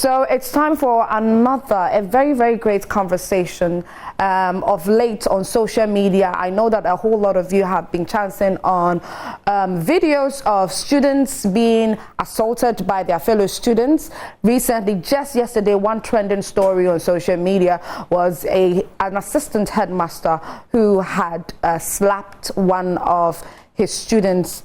So it's time for a very, very great conversation of late on social media. I know that a whole lot of you have been chancing on videos of students being assaulted by their fellow students. Recently, just yesterday, one trending story on social media was an assistant headmaster who had slapped one of his students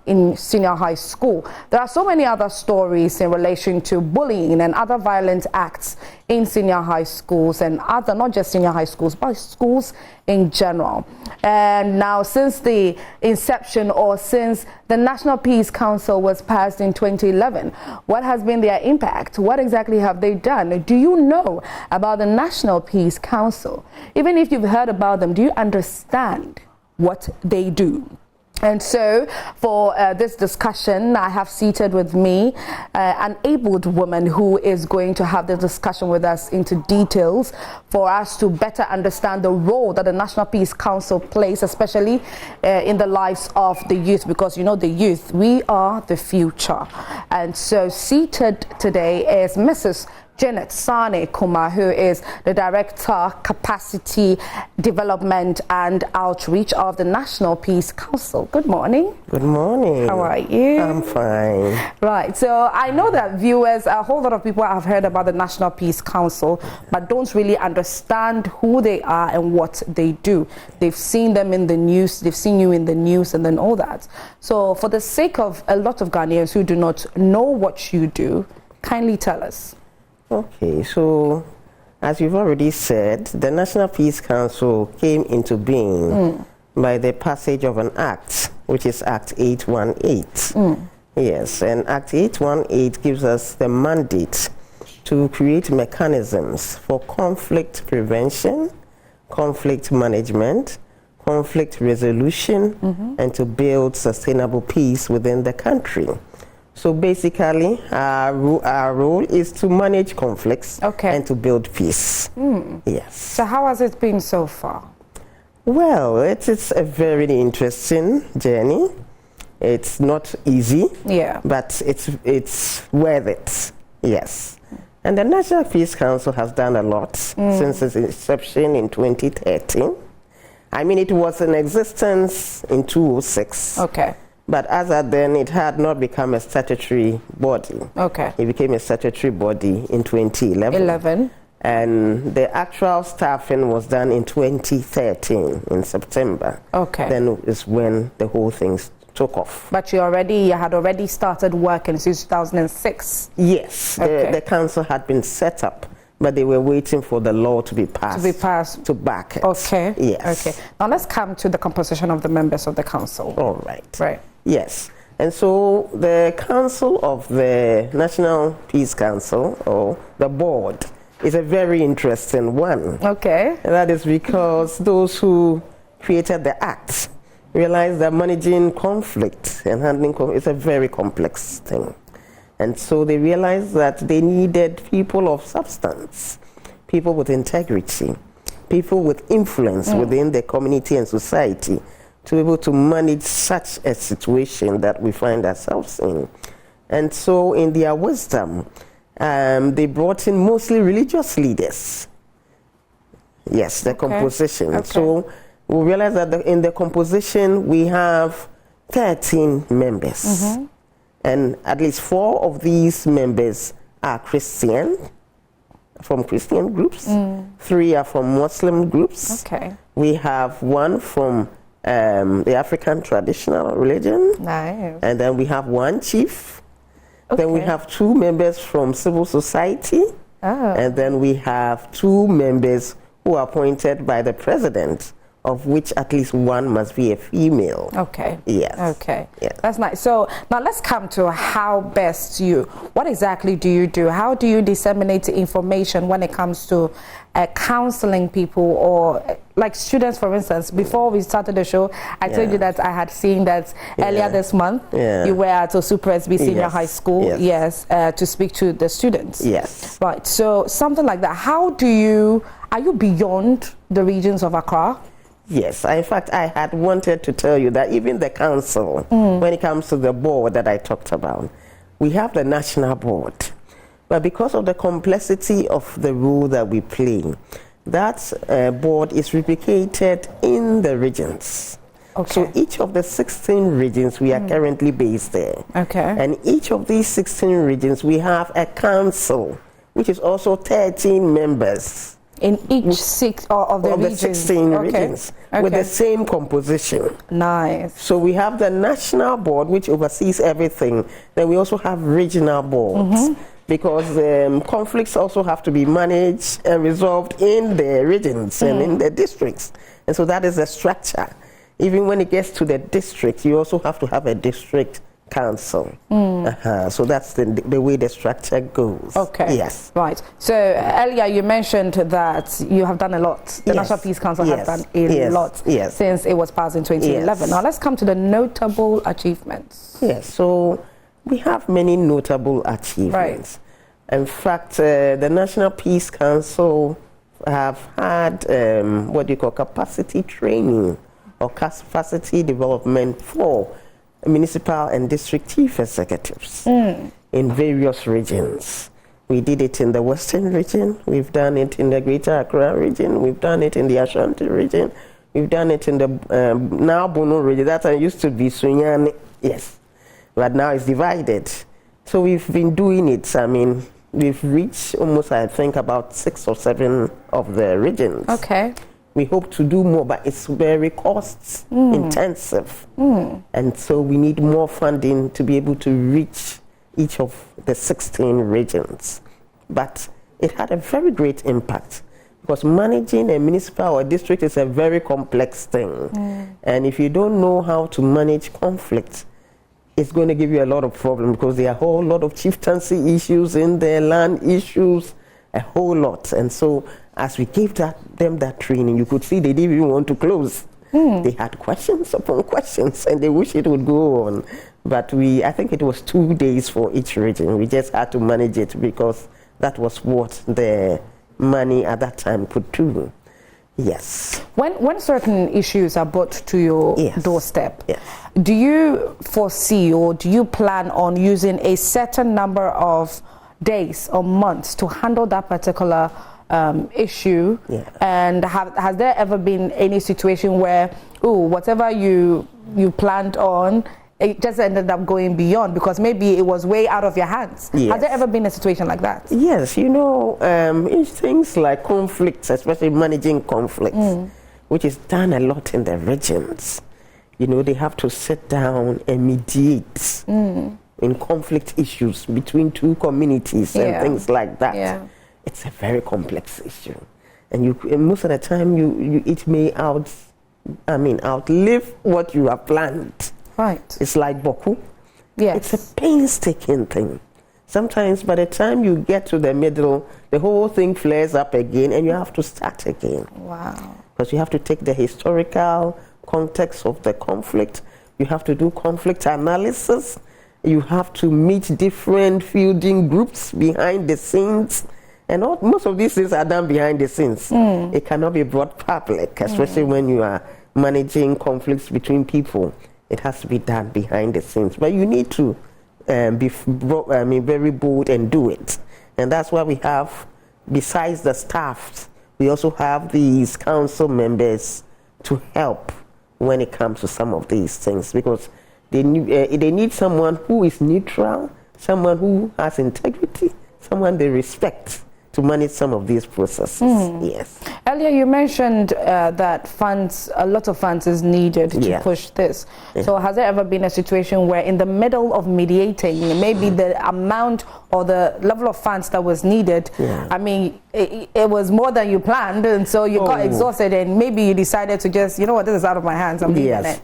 in senior high school. There are so many other stories in relation to bullying and other violent acts in senior high schools and other, not just senior high schools, but schools in general. And now, since the inception or since the National Peace Council was passed in 2011, what has been their impact? What exactly have they done? Do you know about the National Peace Council? Even if you've heard about them, do you understand what they do? And so for this discussion, I have seated with me an abled woman who is going to have the discussion with us into details for us to better understand the role that the National Peace Council plays, especially in the lives of the youth, because you know the youth, we are the future. And so seated today is Mrs. Janet Sane Kumar, who is the Director, Capacity Development and Outreach of the National Peace Council. Good morning. Good morning. How are you? I'm fine. Right. So I know that viewers, a whole lot of people have heard about the National Peace Council, but don't really understand who they are and what they do. They've seen them in the news, they've seen you in the news and then all that. So for the sake of a lot of Ghanaians who do not know what you do, kindly tell us. Okay, so as you've already said, the National Peace Council came into being by the passage of an act, which is Act 818. Yes, and Act 818 gives us the mandate to create mechanisms for conflict prevention, conflict management, conflict resolution, and to build sustainable peace within the country. So basically, our role is to manage conflicts and to build peace. Yes. So how has it been so far? Well, it's a very interesting journey. It's not easy, but it's worth it. Yes. And the National Peace Council has done a lot since its inception in 2013. I mean, it was in existence in 2006. Okay. But as at then, it had not become a statutory body. Okay. It became a statutory body in 2011. And the actual staffing was done in 2013, in September. Okay. Then is when the whole thing took off. But you had already started working since 2006? Yes. The council had been set up, but they were waiting for the law to be passed. To back it. Okay. Yes. Okay. Now let's come to the composition of the members of the council. All right. Right. Yes. And so the council of the National Peace Council, or the board, is a very interesting one. Okay. And that is because those who created the act realized that managing conflict and handling conflict is a very complex thing. And so they realized that they needed people of substance, people with integrity, people with influence within the community and society to be able to manage such a situation that we find ourselves in. And so in their wisdom, they brought in mostly religious leaders. Yes, the composition. Okay. So we realized that in the composition we have 13 members. And at least 4 of these members are Christian, from Christian groups. 3 are from Muslim groups. Okay. We have 1 from the African traditional religion. Nice. And then we have 1 chief. Then we have 2 members from civil society. And then we have 2 members who are appointed by the president, of which at least 1 must be a female. Okay. Yes. Okay. Yes. That's nice. So now let's come to how best what exactly do you do? How do you disseminate information when it comes to counseling people, or like students, for instance? Before we started the show, I told you that I had seen that earlier this month you were at Osu Presby Senior High School, to speak to the students. Yes. Right. So something like that. Are you beyond the regions of Accra? Yes, in fact, I had wanted to tell you that even the council, when it comes to the board that I talked about, we have the national board. But because of the complexity of the role that we play, that board is replicated in the regions. Okay. So each of the 16 regions, we are currently based there. Okay. And each of these 16 regions, we have a council, which is also 13 members. In each six of the regions? 16 regions, with the same composition. Nice. So we have the national board, which oversees everything. Then we also have regional boards. Because conflicts also have to be managed and resolved in the regions and in the districts. And so that is the structure. Even when it gets to the district, you also have to have a district council. So that's the way the structure goes. Okay. Yes. Right. So earlier you mentioned that you have done a lot. The National Peace Council has done a lot since it was passed in 2011. Now let's come to the notable achievements. Yes. So we have many notable achievements. Right. In fact, the National Peace Council have had what you call capacity training or capacity development for municipal and district chief executives in various regions. We did it in the Western region, we've done it in the Greater Accra region, we've done it in the Ashanti region, we've done it in the now Bono region. That used to be Sunyani, yes, but now it's divided. So we've been doing it. I mean, we've reached almost, I think, about 6 or 7 of the regions. Okay. We hope to do more, but it's very cost intensive. And so we need more funding to be able to reach each of the 16 regions. But it had a very great impact because managing a municipal or district is a very complex thing. And if you don't know how to manage conflict, it's going to give you a lot of problems because there are a whole lot of chieftaincy issues in there, land issues, a whole lot. And so as we gave them that training, you could see they didn't even want to close. They had questions upon questions and they wish it would go on. But I think it was 2 days for each region. We just had to manage it because that was what the money at that time could do. Yes. When certain issues are brought to your doorstep, do you foresee or do you plan on using a certain number of days or months to handle that particular issue? And has there ever been any situation where whatever you planned on, it just ended up going beyond because maybe it was way out of your hands? Has there ever been a situation like that? Yes, you know, in things like conflicts, especially managing conflicts, which is done a lot in the regions, you know, they have to sit down and mediate in conflict issues between 2 communities and things like that. It's a very complex issue, and most of the time it may outlive what you have planned. Right. It's like Boku. Yes. It's a painstaking thing. Sometimes by the time you get to the middle, the whole thing flares up again, and you have to start again. Wow. Because you have to take the historical context of the conflict. You have to do conflict analysis. You have to meet different fielding groups behind the scenes. And most of these things are done behind the scenes. It cannot be brought public, especially when you are managing conflicts between people. It has to be done behind the scenes. But you need to be very bold and do it. And that's why we have, besides the staff, we also have these council members to help when it comes to some of these things. Because they need someone who is neutral, someone who has integrity, someone they respect to manage some of these processes. Yes. Earlier you mentioned that a lot of funds is needed to push this. So has there ever been a situation where in the middle of mediating, maybe the amount or the level of funds that was needed, I mean, it was more than you planned, and so you got exhausted and maybe you decided to just, you know what, this is out of my hands, I'm leaving it.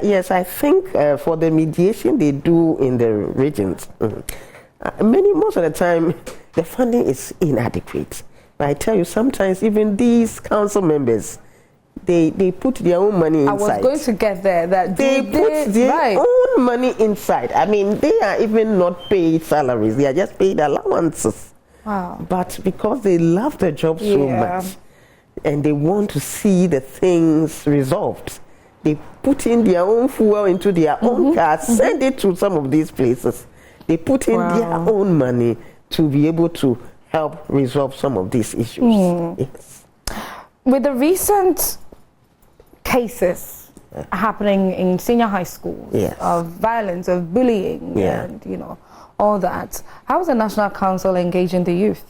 Yes, I think for the mediation they do in the regions, most of the time, the funding is inadequate. But I tell you, sometimes even these council members, they put their own money inside. I was going to get there. That they put their own money inside. I mean, they are even not paid salaries. They are just paid allowances. Wow. But because they love the job so much, and they want to see the things resolved, they put in their own fuel into their own cars, send it to some of these places. They put in their own money to be able to help resolve some of these issues. Yes. With the recent cases happening in senior high schools, yes, of violence, of bullying, and all that, how is the National Council engaging the youth?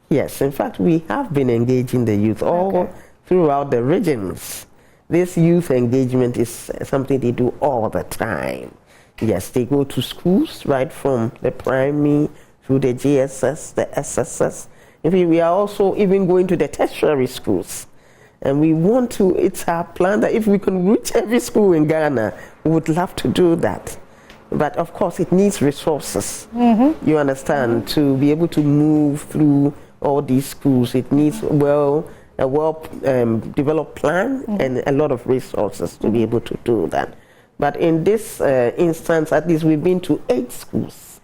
Yes, in fact, we have been engaging the youth all throughout the regions. This youth engagement is something they do all the time. Yes, they go to schools right from the primary through the GSS, the SSS. In fact, we are also even going to the tertiary schools. And we want to, it's our plan that if we can reach every school in Ghana, we would love to do that. But of course, it needs resources. You understand, to be able to move through all these schools. It needs a well developed plan and a lot of resources to be able to do that. But in this instance, at least we've been to 8 schools.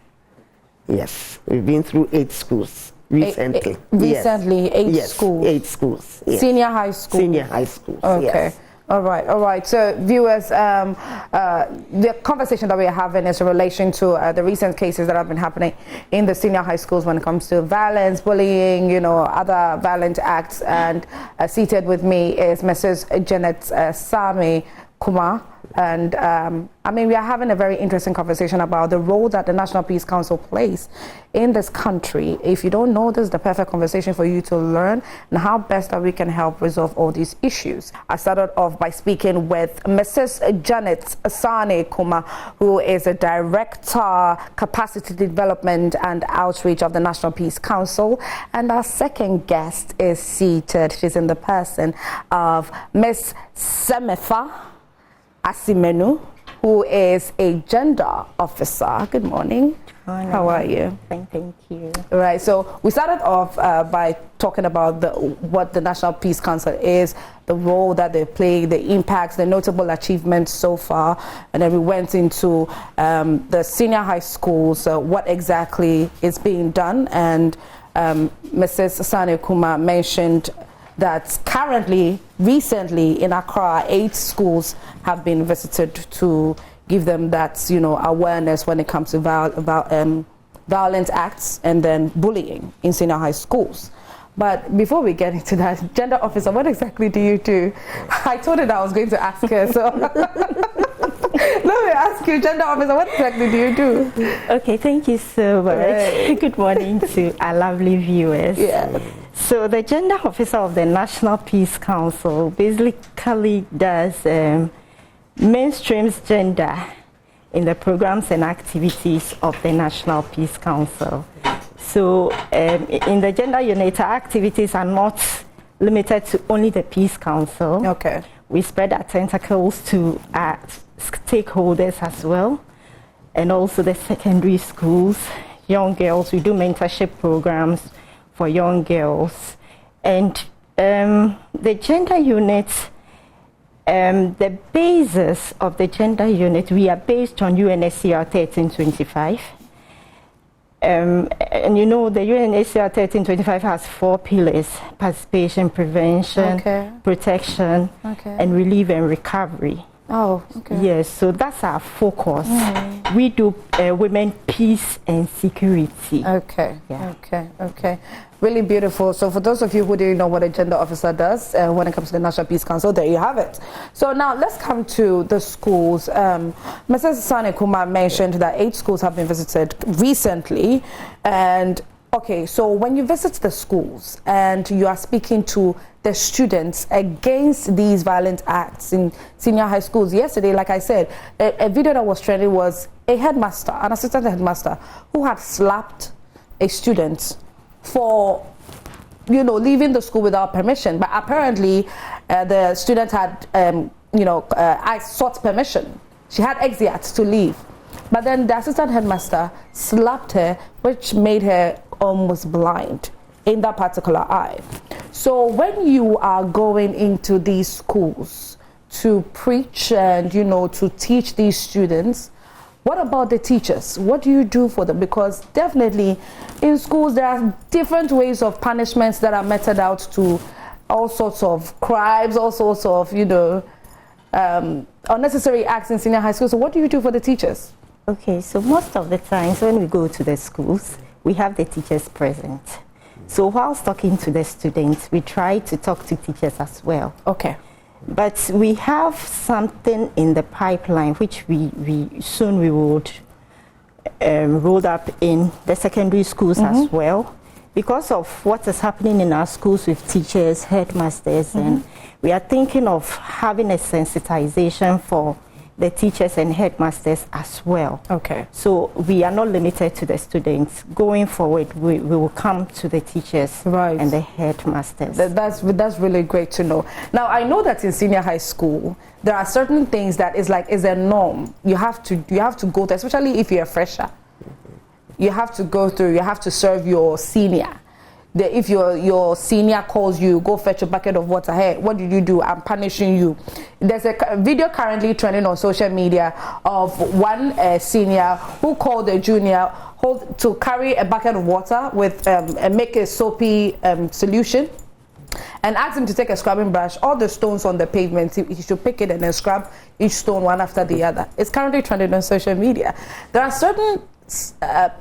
Yes, we've been through 8 schools recently. Recently, yes. 8 schools. 8 schools. Yes. Senior high school. Senior high schools. Okay. Yes. All right. So, viewers, the conversation that we are having is in relation to the recent cases that have been happening in the senior high schools when it comes to violence, bullying, other violent acts. And seated with me is Mrs. Janet Same Kumar. And we are having a very interesting conversation about the role that the National Peace Council plays in this country. If you don't know, this is the perfect conversation for you to learn and how best that we can help resolve all these issues. I started off by speaking with Mrs. Janet Sane Kumar, who is a Director, Capacity Development and Outreach of the National Peace Council. And our second guest is seated. She's in the person of Miss Semefa Asimenu, who is a gender officer. Good morning. How are you? Thank you. All right, so we started off by talking about what the National Peace Council is, the role that they play, the impacts, the notable achievements so far, and then we went into the senior high schools, what exactly is being done, and Mrs. Sane Kumar mentioned that recently in Accra, 8 schools have been visited to give them that, awareness when it comes to violent acts and then bullying in senior high schools. But before we get into that, gender officer, what exactly do you do? I told her that I was going to ask her, so let me ask you, gender officer, what exactly do you do? Okay, thank you so much. Right. Good morning to our lovely viewers. Yeah. So the gender officer of the National Peace Council basically does mainstreams gender in the programs and activities of the National Peace Council. So in the gender unit, our activities are not limited to only the Peace Council. Okay. We spread our tentacles to our stakeholders as well, and also the secondary schools, young girls. We do mentorship programs for young girls. And the gender unit, the basis of the gender unit, we are based on UNSCR 1325. And the UNSCR 1325 has 4 pillars: participation, prevention, protection, and relief and recovery. Oh, okay. Yes, so that's our focus. We do women, peace, and security. Okay, yeah. Okay. Really beautiful. So for those of you who didn't know what a gender officer does when it comes to the National Peace Council, there you have it. So now let's come to the schools. Mrs. Sane Kumar mentioned that 8 schools have been visited recently. And okay, so when you visit the schools and you are speaking to the students against these violent acts in senior high schools, yesterday, like I said, a video that was trending was a headmaster, an assistant headmaster, who had slapped a student for leaving the school without permission. But apparently the student had I sought permission. She had exeat to leave, but then the assistant headmaster slapped her, which made her almost blind in that particular eye. So when you are going into these schools to preach and to teach these students, what about the teachers? What do you do for them? Because definitely in schools there are different ways of punishments that are meted out to all sorts of crimes, all sorts of unnecessary acts in senior high school. So what do you do for the teachers? Okay, so most of the times when we go to the schools, we have the teachers present. So whilst talking to the students, we try to talk to teachers as well. Okay. But we have something in the pipeline which we soon would roll up in the secondary schools as well, because of what is happening in our schools with teachers, headmasters, and we are thinking of having a sensitization for the teachers and headmasters as well. Okay. So we are not limited to the students. Going forward, we will come to the teachers and the headmasters. That's really great to know. Now, I know that in senior high school, there are certain things that is a norm. You have to go through, especially if you're a fresher. You have to go through, you have to serve your senior. If your senior calls you, go fetch a bucket of water. Hey, what did you do? I'm punishing you. There's a video currently trending on social media of one senior who called a junior to carry a bucket of water with and make a soapy solution, and asked him to take a scrubbing brush. All the stones on the pavement, he should pick it and then scrub each stone one after the other. It's currently trending on social media. There are certain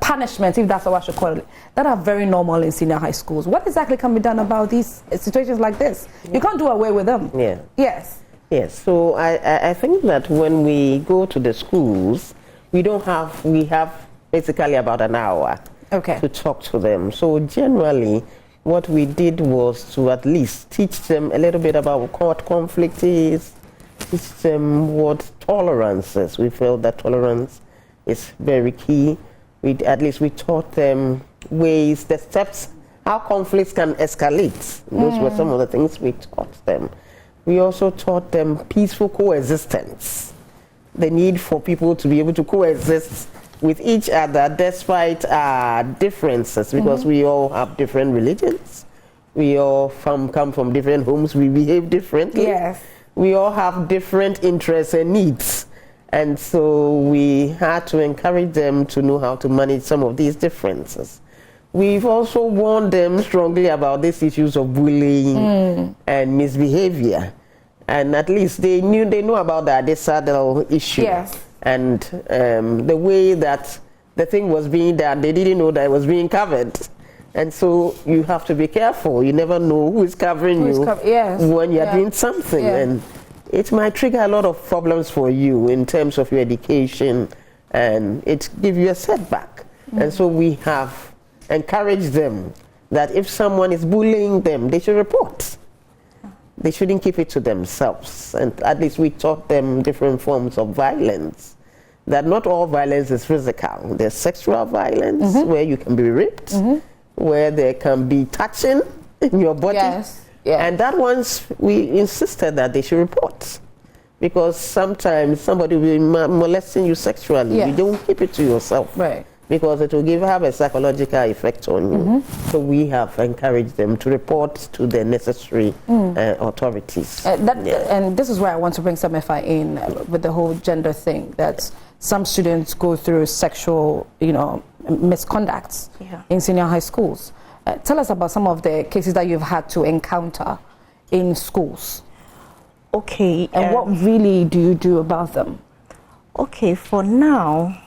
punishments, if that's what I should call it, that are very normal in senior high schools. What exactly can be done about these situations like this? You can't do away with them. Yeah. Yes. Yes. So I think that when we go to the schools, we have basically about an hour to talk to them. So generally, what we did was to at least teach them a little bit about what conflict is, teach them what tolerance is. We felt that tolerance is very key. We taught them ways, the steps, how conflicts can escalate. Those were some of the things we taught them. We also taught them peaceful coexistence, the need for people to be able to coexist with each other despite our differences, because we all have different religions. We all come from different homes. We behave differently. Yes. We all have different interests and needs. And so we had to encourage them to know how to manage some of these differences. We've also warned them strongly about these issues of bullying and misbehavior. And at least they know about the Adisadel issue. Yes. And the way that the thing was being done, they didn't know that it was being covered. And so you have to be careful. You never know who is covering you when you're doing something. Yeah. And it might trigger a lot of problems for you in terms of your education, and it gives you a setback. And so we have encouraged them that if someone is bullying them, they should report. They shouldn't keep it to themselves. And at least we taught them different forms of violence, that not all violence is physical. There's sexual violence where you can be raped, where there can be touching in your body. Yes. Yeah. And that once we insisted that they should report, because sometimes somebody will be molesting you sexually. You don't keep it to yourself, right? Because it will have a psychological effect on you. So we have encouraged them to report to the necessary authorities. And this is where I want to bring some FI in with the whole gender thing. That some students go through sexual, misconducts in senior high schools. Tell us about some of the cases that you've had to encounter in schools. Okay. And what really do you do about them? Okay, for now,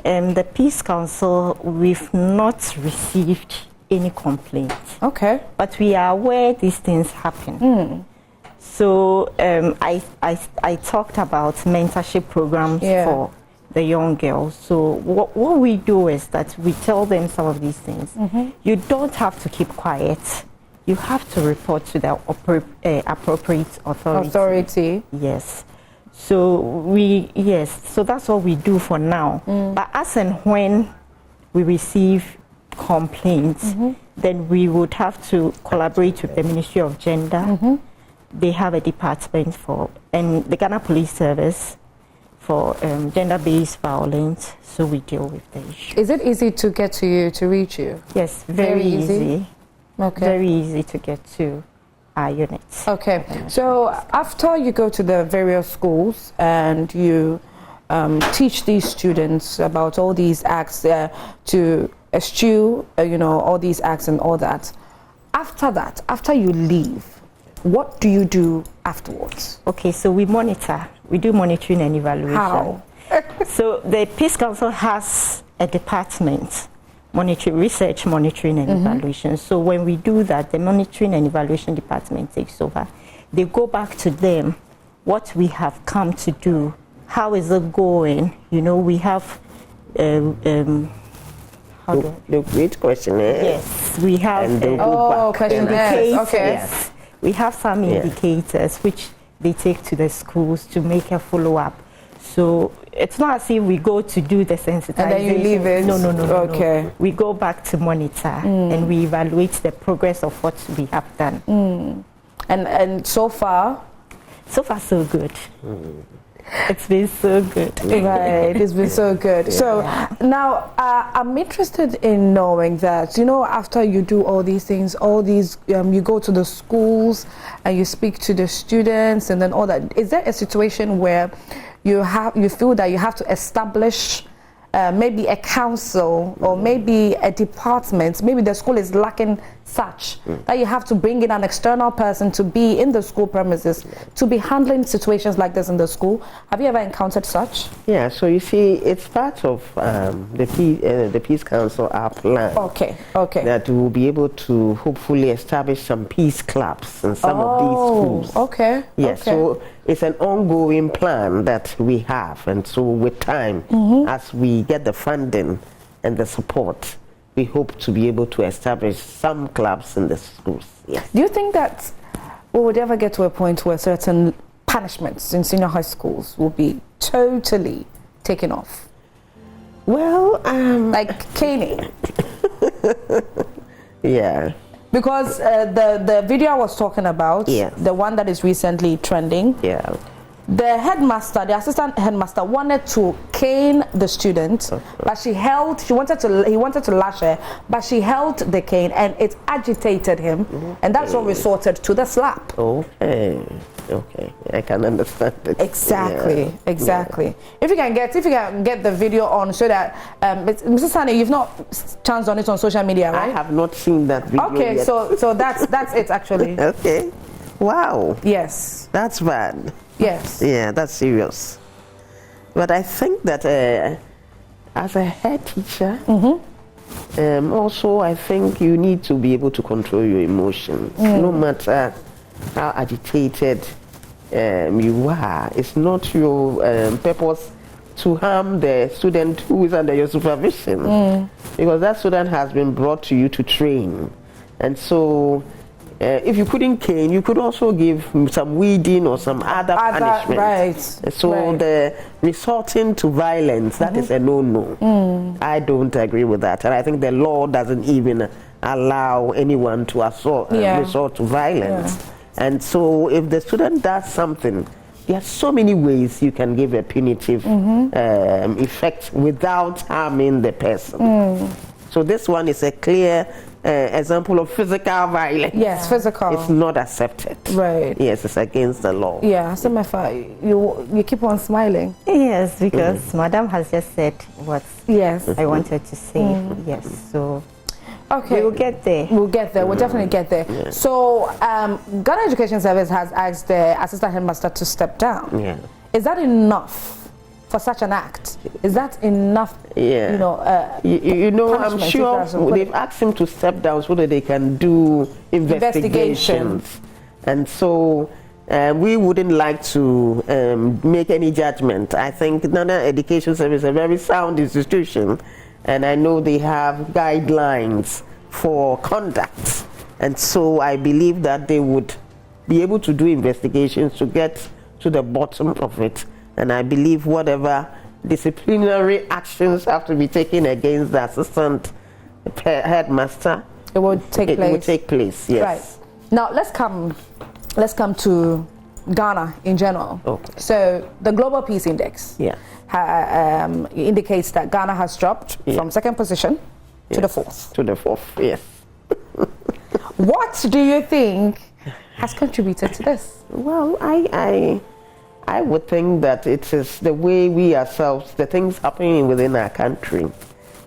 the Peace Council, we've not received any complaints. Okay. But we are aware these things happen. So I talked about mentorship programs for the young girls. So what we do is that we tell them some of these things. You don't have to keep quiet. You have to report to the appropriate authority. Yes. So so that's what we do for now. But as and when we receive complaints, then we would have to collaborate with the Ministry of Gender. They have a department and the Ghana Police Service for gender-based violence, so we deal with the issue. Is it easy to get to you, to reach you? Yes, very easy. Okay. Very easy to get to our units. Okay, so after you go to the various schools and you teach these students about all these acts to eschew, all these acts and all that, after you leave, what do you do afterwards? Okay, so we monitor. We do monitoring and evaluation. How? So the Peace Council has a department research, monitoring, and evaluation. So when we do that, the monitoring and evaluation department takes over. They go back to them, what we have come to do, how is it going? You know, we have the great questionnaire. Yes, we have questionnaires. Okay. Yes, we have some indicators which they take to the schools to make a follow-up. So it's not as if we go to do the sensitization. And then you leave it? No. Okay. No. We go back to monitor and we evaluate the progress of what we have done. And so far? So far, so good. It's been so good. Right, it's been so good. So now I'm interested in knowing that, you know, after you do all these things, you go to the schools and you speak to the students and then all that. Is there a situation where you feel that you have to establish maybe a council or maybe a department, maybe the school is lacking such that you have to bring in an external person to be in the school premises to be handling situations like this in the school? Have you ever encountered such? Yeah, so you see, it's part of the Peace Council, our plan. Okay. That we will be able to hopefully establish some peace clubs in some of these schools. Okay. Yes, so it's an ongoing plan that we have, and so with time, as we get the funding and the support, we hope to be able to establish some clubs in the schools. Yes. Do you think that we would ever get to a point where certain punishments in senior high schools will be totally taken off? Well, like caning. Yeah. Because the video I was talking about, the one that is recently trending, the headmaster, the assistant headmaster wanted to cane the student, but he wanted to lash her, but she held the cane and it agitated him, and that's what resorted to the slap. Okay, I can understand it. Exactly. If you can get the video on, so that Mrs. Sani, you've not chanced on it on social media, right? I have not seen that video. Okay, yet. so that's it actually. Okay. Wow. Yes. That's bad. Yes. Yeah, that's serious. But I think that as a head teacher, also I think you need to be able to control your emotions. No matter how agitated you are, it's not your purpose to harm the student who is under your supervision, because that student has been brought to you to train. And so if you couldn't cane, you could also give some weeding or some other punishment. Right. So the resorting to violence, that is a no-no. I don't agree with that. And I think the law doesn't even allow anyone to resort to violence. And so if the student does something, there are so many ways you can give a punitive effect without harming the person. So this one is a clear example of physical violence. Yes, physical. It's not accepted. Right. Yes, it's against the law. Yeah, so you keep on smiling. Yes, because Madam has just said what I wanted to say. Yes, so okay, we'll get there. We'll definitely get there. Yeah. So Ghana Education Service has asked the assistant headmaster to step down. Yeah. Is that enough for such an act? Is that enough? Yeah. I'm sure they've asked him to step down so that they can do investigations. And so we wouldn't like to make any judgment. I think Ghana Education Service is a very sound institution, and I know they have guidelines for conduct. And so I believe that they would be able to do investigations to get to the bottom of it. And I believe whatever disciplinary actions have to be taken against the assistant headmaster, it will take place. Yes. Right. Now let's come to Ghana in general. Okay. So the Global Peace Index indicates that Ghana has dropped from second position to the fourth. To the fourth, yes. What do you think has contributed to this? Well, I would think that it is the way we ourselves, the things happening within our country.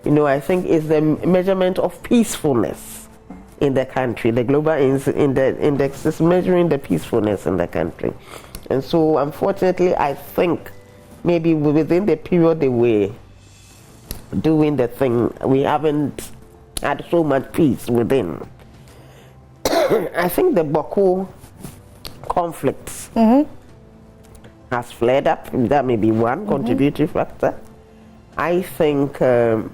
I think it's the measurement of peacefulness in the country. The global index is measuring the peacefulness in the country. And so, unfortunately, I think maybe within the period they were doing the thing, we haven't had so much peace within. I think the Boko conflict has flared up. That may be one contributory factor. I think the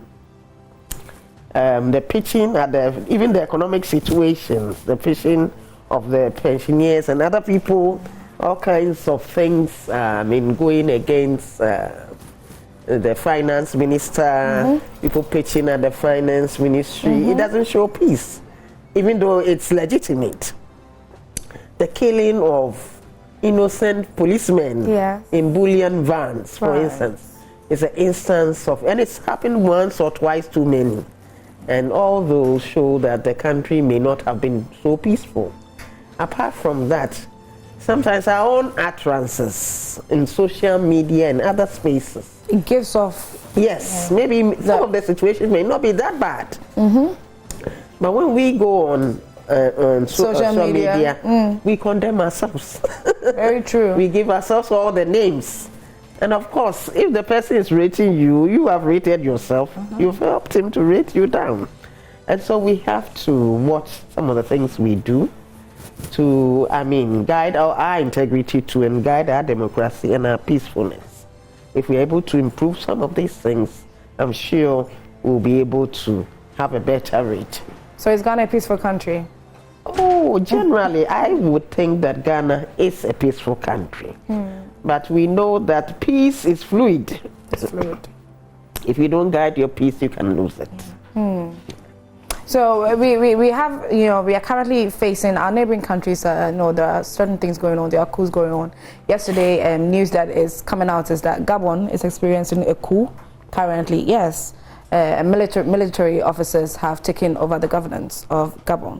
pitching at even the economic situations, the pitching of the pensioners and other people, all kinds of things, going against the finance minister, people pitching at the finance ministry. It doesn't show peace, even though it's legitimate. The killing of innocent policemen in bullion vans, for instance, is an instance of, and it's happened once or twice too many. And all those show that the country may not have been so peaceful. Apart from that, sometimes our own utterances in social media and other spaces, it gives off. Yes, maybe some of the situations may not be that bad. But when we go on social media, we condemn ourselves. Very true. We give ourselves all the names. And of course, if the person is rating you, you have rated yourself. You've helped him to rate you down. And so we have to watch some of the things we do to, guide our integrity to and guide our democracy and our peacefulness. If we're able to improve some of these things, I'm sure we'll be able to have a better rate. So is Ghana a peaceful country? Oh, generally, I would think that Ghana is a peaceful country. But we know that peace is fluid. It's fluid. If you don't guide your peace, you can lose it. So we have, we are currently facing our neighboring countries. There are certain things going on. There are coups going on. Yesterday, news that is coming out is that Gabon is experiencing a coup currently. Yes, military officers have taken over the governance of Gabon,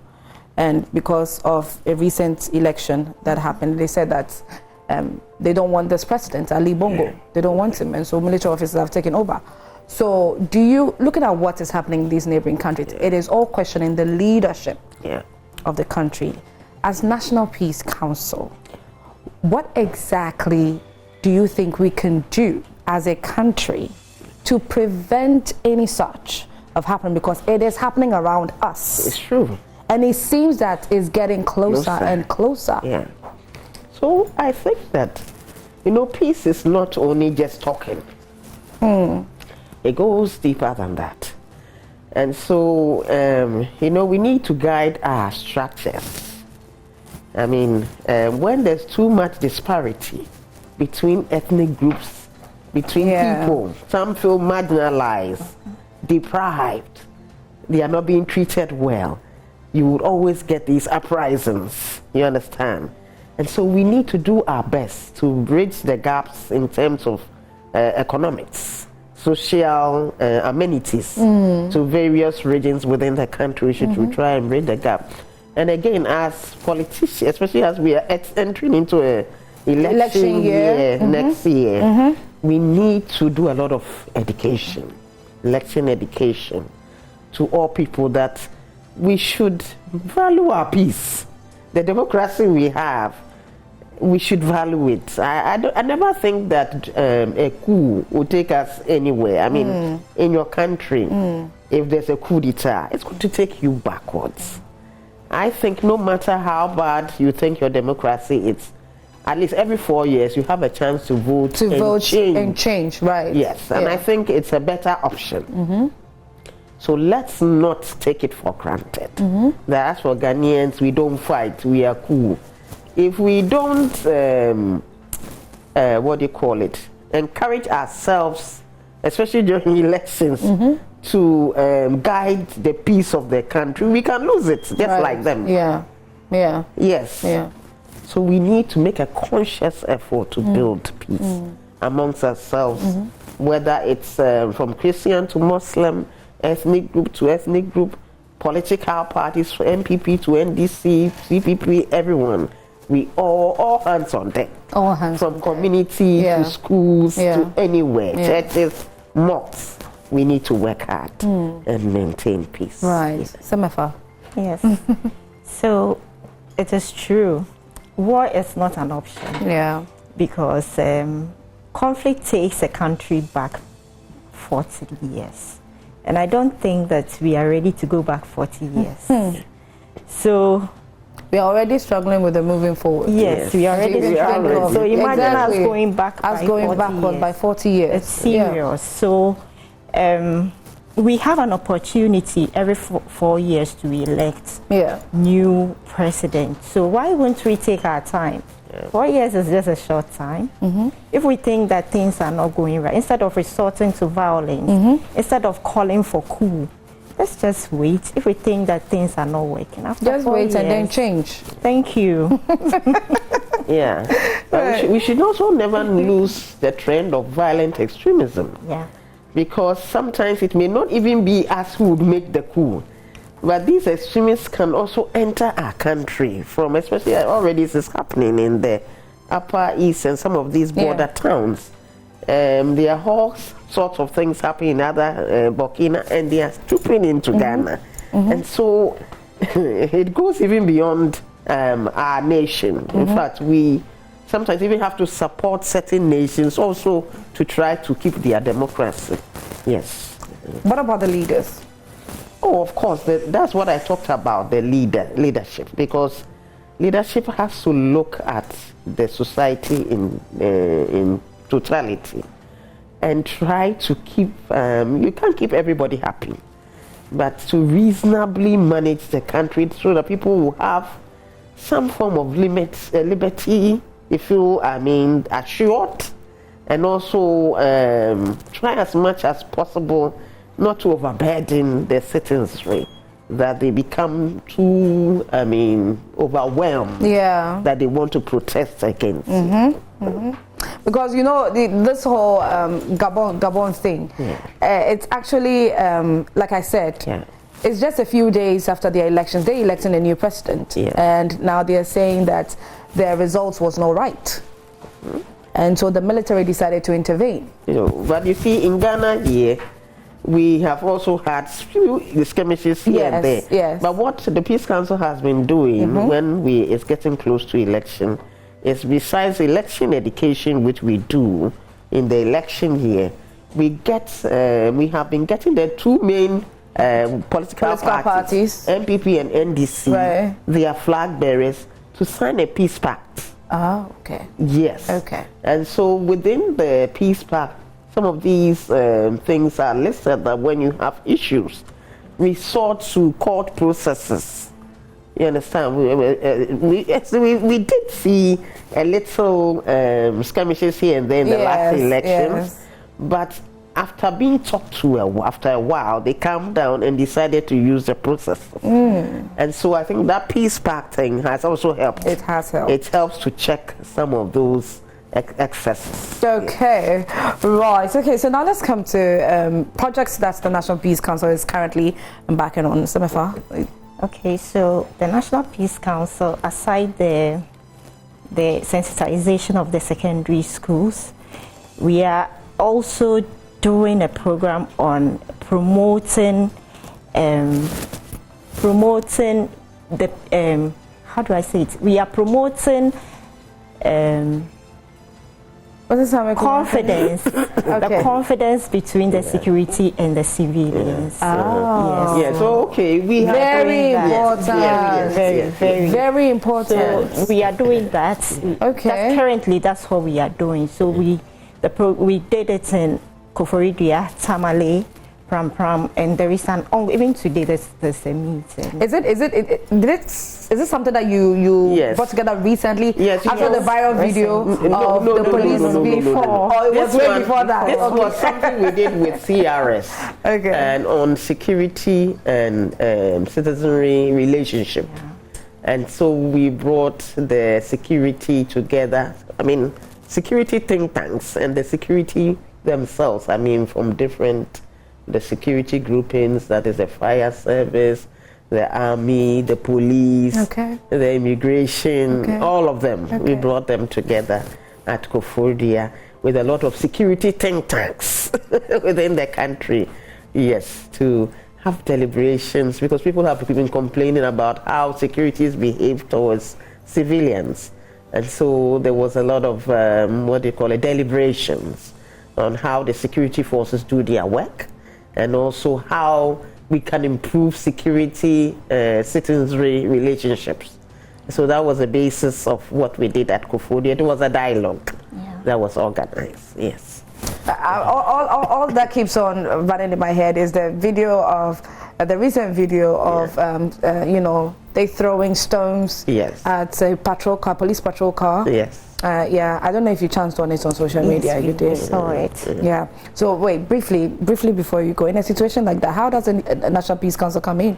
and because of a recent election that happened, they said that they don't want this president, Ali Bongo. They don't want him, and so military officers have taken over. So do you, looking at what is happening in these neighboring countries, it is all questioning the leadership of the country. As National Peace Council, what exactly do you think we can do as a country to prevent any such of happening? Because it is happening around us. It's true. And it seems that it's getting closer and closer. Yeah. So I think that, peace is not only just talking. It goes deeper than that. And so, we need to guide our structures. When there's too much disparity between ethnic groups, between people, some feel marginalized, deprived, they are not being treated well, you would always get these uprisings, you understand? And so we need to do our best to bridge the gaps in terms of economics, social amenities to various regions within the country. We should try and bridge the gap. And again, as politicians, especially as we are entering into an election year next year, we need to do a lot of education, election education, to all people that we should value our peace. The democracy we have, we should value it. I never think that a coup will take us anywhere. In your country, if there's a coup d'etat, it's going to take you backwards. I think no matter how bad you think your democracy is, at least every 4 years you have a chance to vote and change, right? Yes, and I think it's a better option. So let's not take it for granted. That as for Ghanaians, we don't fight, we are cool. If we don't, encourage ourselves, especially during elections, to guide the peace of the country, we can lose it, just like them. Yes. So we need to make a conscious effort to build peace amongst ourselves, whether it's from Christian to Muslim, ethnic group to ethnic group, political parties, from MPP to NDC, CPP, everyone. We all hands on deck. All hands from community to schools to anywhere, churches, mosques. We need to work hard and maintain peace. Right. Semafa. Yes. So it is true. War is not an option. Yeah. Because conflict takes a country back 40 years. And I don't think that we are ready to go back 40 years. So we are already struggling with the moving forward. yes, we are already struggling. So imagine us going back backward by 40 years. It's serious. So we have an opportunity every 4 years to elect new president. So why won't we take our time? 4 years is just a short time. If we think that things are not going right, instead of resorting to violence, instead of calling for coup, let's just wait. If we think that things are not working, after just 4 wait years, and then change. Thank you. Yeah. But we should also never lose the trend of violent extremism. Yeah. Because sometimes it may not even be us who would make the coup. But these extremists can also enter our country from, especially already this is happening in the Upper East and some of these border towns. There are all sorts of things happening in other Burkina, and they are trooping into Ghana. And so it goes even beyond our nation. In fact, we sometimes even have to support certain nations also to try to keep their democracy. Yes. What about the leaders? Oh, of course, that's what I talked about, the leadership, because leadership has to look at the society in totality and try to keep, you can't keep everybody happy, but to reasonably manage the country so that people will have some form of liberty, assured, and also try as much as possible not to overburden the citizenry, that they become too, overwhelmed, that they want to protest against. Because this whole Gabon thing, it's actually, like I said, it's just a few days after the elections. They elected a new president, and now they're saying that their results was not right. And so the military decided to intervene. But you see, in Ghana here, we have also had few skirmishes here and there. Yes. But what the Peace Council has been doing when it's getting close to election is, besides election education, which we do in the election year, we have been getting the two main political parties, MPP and NDC, their flag bearers, to sign a peace pact. Ah, okay. Yes. Okay. And so within the peace pact, some of these things are listed that when you have issues, resort to court processes. You understand? We did see a little skirmishes here and there in the last elections, but after being talked to after a while, they calmed down and decided to use the process. And so I think that peace pact thing has also helped. It has helped. It helps to check some of those excesses. Okay, right. Okay, so now let's come to projects that the National Peace Council is currently embarking on. Semefa. Okay, so the National Peace Council, aside the sensitization of the secondary schools, we are also doing a program on promoting the how do I say it? We are promoting confidence, the confidence between the security and the civilians. So okay, we have very important. Very important. So we are doing that. Okay. Currently, that's what we are doing. So we did it in Koforidua, Tamale, Pram, and there is even today there's a meeting. Is it something that you brought together recently? Yes. After the viral video of the police before, or it was way before that? This was something we did with CRS. Okay. And on security and citizenry relationship. And so we brought the security together. Security think tanks and the security themselves. From different the security groupings, that is the fire service, the army, the police, the immigration, all of them. We brought them together at Koforidua with a lot of security think tanks within the country. Yes, to have deliberations, because people have been complaining about how securities behave towards civilians. And so there was a lot of, deliberations on how the security forces do their work, and also how we can improve security citizenry relationships. So that was the basis of what we did at Koforidua. It was a dialogue that was organized, yes. All that keeps on running in my head is the video of, the recent video of, you know, they throwing stones at a patrol car, police patrol car. Yes. Yeah, I don't know if you chanced on it on social media. You did. Saw it. Yeah. So wait, briefly before you go, in a situation like that, how does a National Peace Council come in?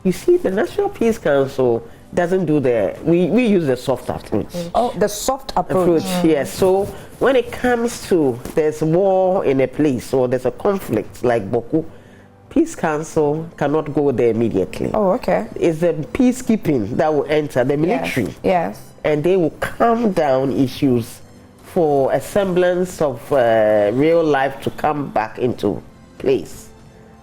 You see, the National Peace Council doesn't do we use the soft approach. Oh, the soft approach. Yes. So when it comes to there's war in a place or there's a conflict like Boku, Peace Council cannot go there immediately. Oh, okay. It's the peacekeeping that will enter, the military. Yes. And they will calm down issues for a semblance of real life to come back into place.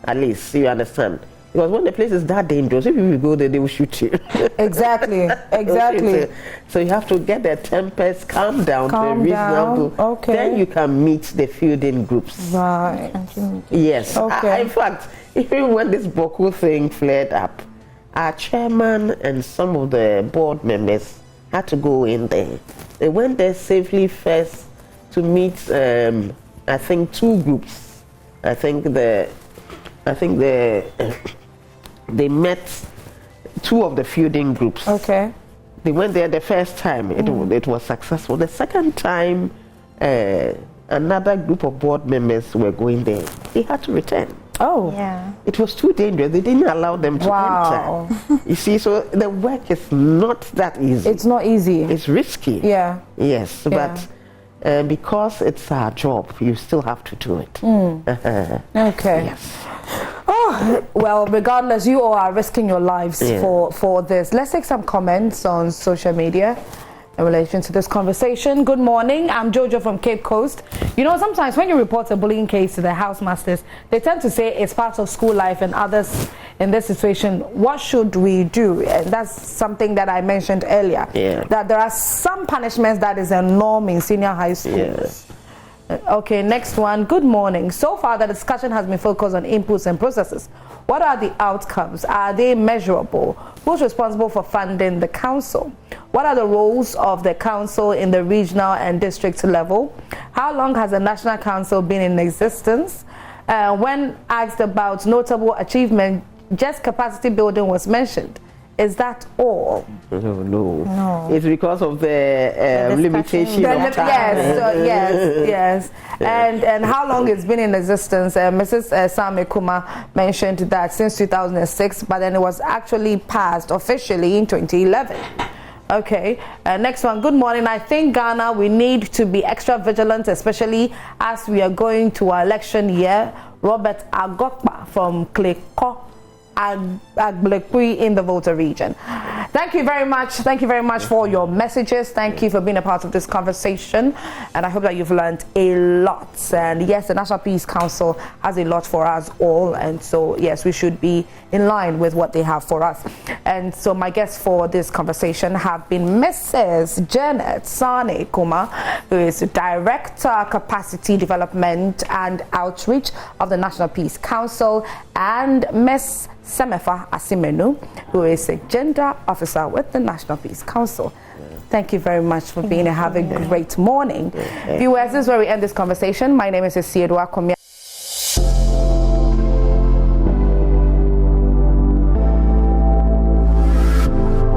At least, you understand. Because when the place is that dangerous, if you go there, they will shoot you. Exactly, exactly. So you have to get their tempers calm down to a reasonable. Okay. Then you can meet the feuding groups. Right. Yes. Okay. In fact, even when this Boku thing flared up, our chairman and some of the board members had to go in there. They went there safely first to meet, I think, two groups. I think they met two of the feuding groups. Okay. They went there the first time. It was successful. The second time, another group of board members were going there. They had to return. Oh. Yeah. It was too dangerous. They didn't allow them to enter. You see, so the work is not that easy. It's not easy. It's risky. Yeah. Yes, but because it's our job, you still have to do it. Okay. Yes. Oh, well, regardless, you all are risking your lives for this. Let's take some comments on social media in relation to this conversation. Good morning, I'm Jojo from Cape Coast. You know, sometimes when you report a bullying case to the housemasters, they tend to say it's part of school life, and others in this situation, what should we do? And that's something that I mentioned earlier, that there are some punishments that is a norm in senior high schools. Okay, next one. Good morning. So far, the discussion has been focused on inputs and processes. What are the outcomes? Are they measurable? Who's responsible for funding the council? What are the roles of the council in the regional and district level? How long has the National Council been in existence? When asked about notable achievement, just capacity building was mentioned. Is that all? No. It's because of the limitation of time. Yes. And how long it's been in existence? Mrs. Sami Kuma mentioned that since 2006, but then it was actually passed officially in 2011. Okay, next one. Good morning. I think Ghana, we need to be extra vigilant, especially as we are going to our election year. Robert Agokpa from Kleko Agblekwi in the Volta region. Thank you very much. Thank you very much for your messages. Thank you for being a part of this conversation. And I hope that you've learned a lot. And yes, the National Peace Council has a lot for us all. And so, yes, we should be in line with what they have for us. And so my guests for this conversation have been Mrs. Janet Sane Kuma, who is Director, Capacity Development and Outreach of the National Peace Council, and Ms. Semefa Asimenu, who is a Gender Officer with the National Peace Council. Thank you very much for being here. Have a great morning. Viewers, this is where we end this conversation. My name is Esiedu Akomia.